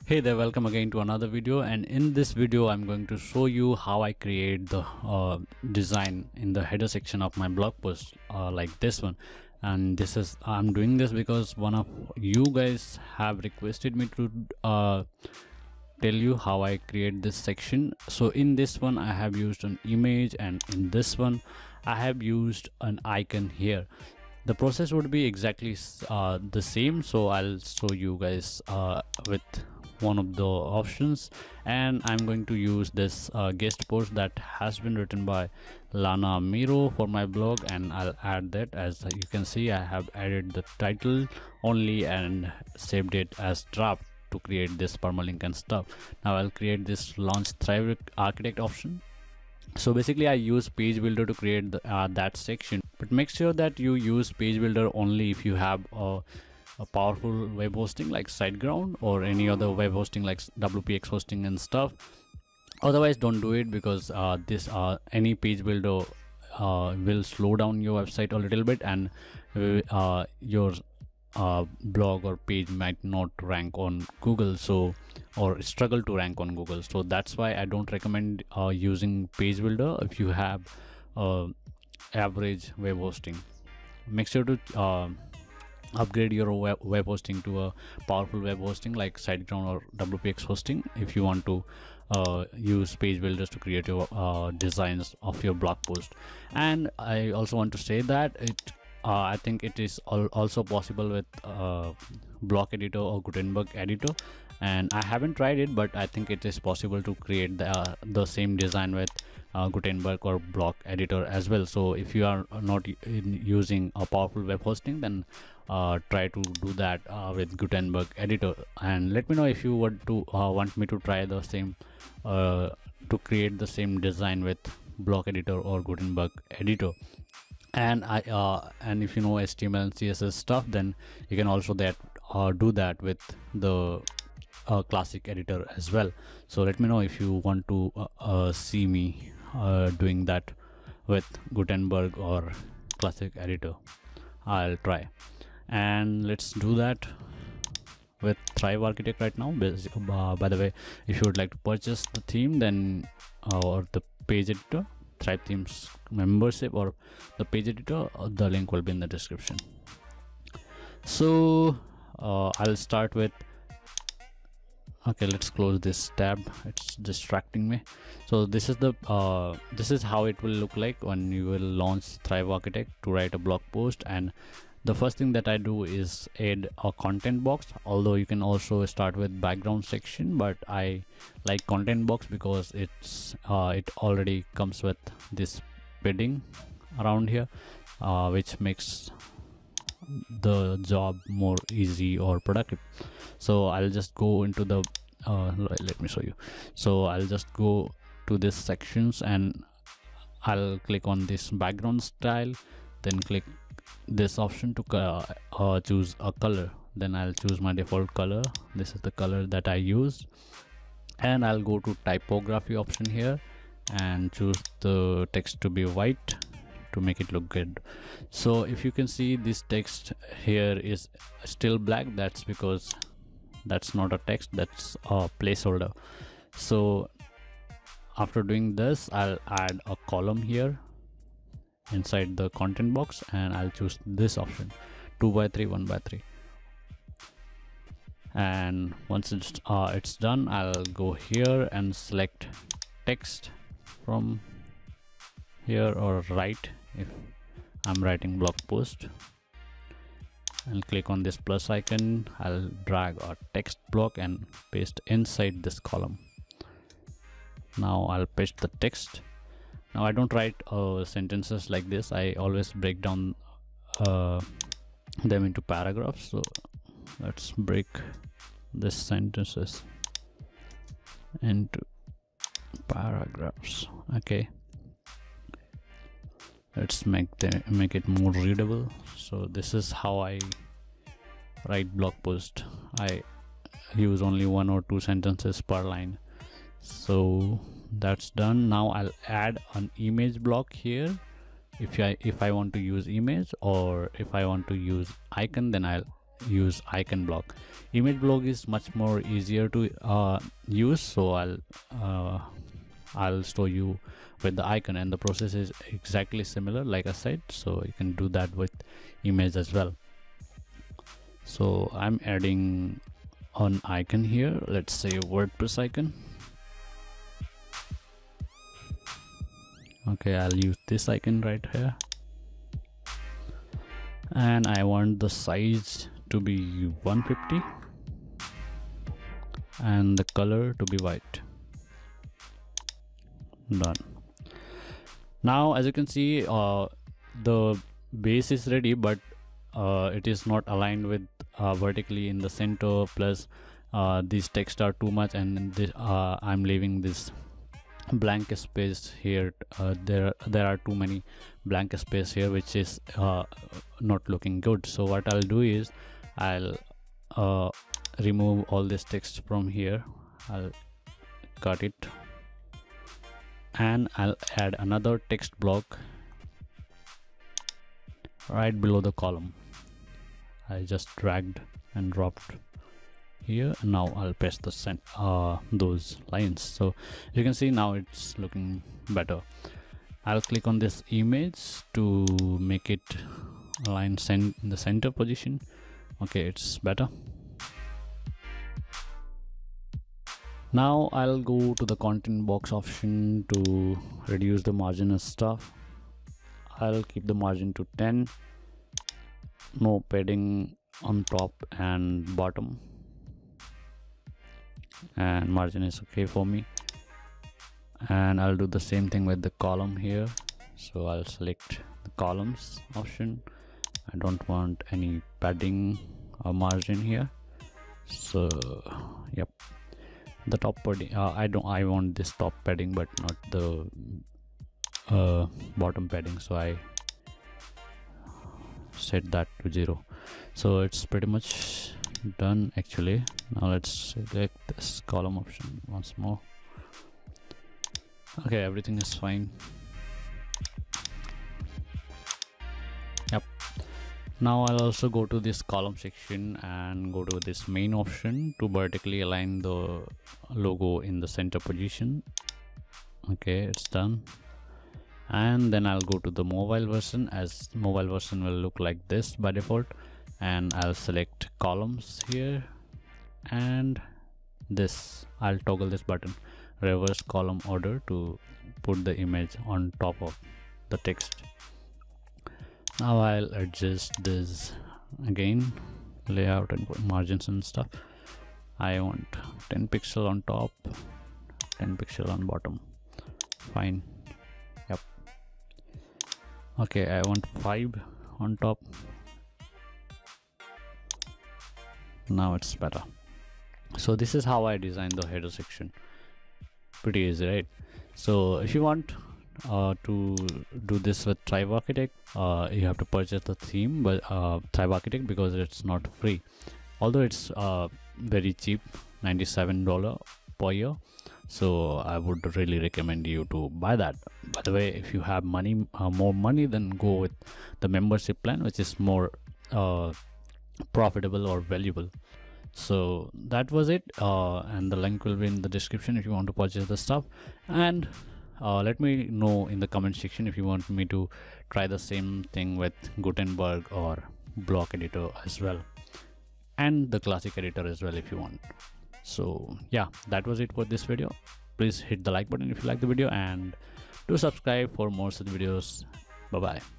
Hey there, welcome again to another video, and in this video I'm going to show you how I create the design in the header section of my blog post like this one. And I'm doing this because one of you guys have requested me to tell you how I create this section. So in this one I have used an image, and in this one I have used an icon here. The process would be exactly the same, so I'll show you guys with one of the options, and I'm going to use this guest post that has been written by Lana Miro for my blog, and I'll add that. As you can see, I have added the title only and saved it as draft to create this permalink and stuff. Now I'll create this launch Thrive architect option. So basically I use page builder to create that section, but make sure that you use page builder only if you have a powerful web hosting like SiteGround or any other web hosting like WPX hosting and stuff. Otherwise don't do it, because any page builder will slow down your website a little bit, and your blog or page might not rank on Google, or struggle to rank on Google. So that's why I don't recommend using page builder if you have average web hosting. Make sure to upgrade your web hosting to a powerful web hosting like SiteGround or WPX hosting if you want to use page builders to create your designs of your blog post. And I also want to say that I think it is also possible with block editor or Gutenberg editor, and I haven't tried it, but I think it is possible to create the same design with Gutenberg or block editor as well. So if you are not using a powerful web hosting, then try to do that with Gutenberg editor, and let me know if you want me to try the same to create the same design with block editor or Gutenberg editor. And and if you know HTML and CSS stuff, then you can also do that with the classic editor as well. So let me know if you want to see me doing that with Gutenberg or classic editor. I'll try, and let's do that with Thrive Architect right now. By the way, if you would like to purchase the theme, then or the page editor, Thrive Themes membership or the page editor, the link will be in the description. So I'll start with, okay, let's close this tab, it's distracting me. So this is how it will look like when you will launch Thrive Architect to write a blog post. And the first thing that I do is add a content box, although you can also start with background section, but I like content box because it already comes with this padding around here, which makes the job more easy or productive. So I'll just go into the let me show you. So I'll just go to this sections, and I'll click on this background style, then click this option to choose a color. Then I'll choose my default color. This is the color that I use, and I'll go to typography option here and choose the text to be white to make it look good. So if you can see, this text here is still black. That's because that's not a text, that's a placeholder. So after doing this, I'll add a column here inside the content box, and I'll choose this option, 2x3 1x3. And once it's done, I'll go here and select text from here, or write if I'm writing blog post, and click on this plus icon. I'll drag a text block and paste inside this column. Now I'll paste the text. Now I don't write sentences like this. I always break down them into paragraphs. So let's break this sentences into paragraphs. Okay, let's make it more readable. So this is how I write blog post. I use only 1 or 2 sentences per line. So that's done. Now I'll add an image block here. If I want to use image, or if I want to use icon, then I'll use icon block. Image block is much more easier to use, so I'll show you with the icon, and the process is exactly similar like I said, so you can do that with image as well. So I'm adding an icon here, let's say WordPress icon. Okay, I'll use this icon right here, and I want the size to be 150 and the color to be white. Done. Now as you can see, the base is ready, but it is not aligned with vertically in the center, plus these text are too much, and this, I'm leaving this blank space here. There are too many blank space here, which is not looking good. So what I'll do is I'll remove all this text from here. I'll cut it, and I'll add another text block right below the column. I just dragged and dropped here, and now I'll paste the those lines. So you can see now it's looking better. I'll click on this image to make it align in the center position. Okay, it's better. Now I'll go to the content box option to reduce the margin and stuff. I'll keep the margin to 10, no padding on top and bottom, and margin is okay for me. And I'll do the same thing with the column here, so I'll select the columns option. I don't want any padding or margin here, so yep, the top padding, I want this top padding but not the bottom padding, so I set that to 0. So it's pretty much done actually. Now let's select this column option once more. Okay, everything is fine. Yep. Now I'll also go to this column section and go to this main option to vertically align the logo in the center position. Okay, it's done. And then I'll go to the mobile version, as mobile version will look like this by default, and I'll select columns here, and this I'll toggle this button, reverse column order, to put the image on top of the text. Now I'll adjust this again, layout and margins and stuff. I want 10 pixel on top, 10 pixel on bottom. Fine. Yep. Okay, I want 5 on top. Now it's better. So this is how I designed the header section. Pretty easy, right? So if you want to do this with Thrive Architect, you have to purchase the theme, but Thrive Architect, because it's not free, although it's very cheap, $97 per year. So I would really recommend you to buy that. By the way, if you have money, more money, then go with the membership plan, which is more profitable or valuable. So that was it, and the link will be in the description if you want to purchase the stuff. And let me know in the comment section if you want me to try the same thing with Gutenberg or block editor as well, and the classic editor as well if you want. So yeah, that was it for this video. Please hit the like button if you like the video, and do subscribe for more such videos. Bye bye.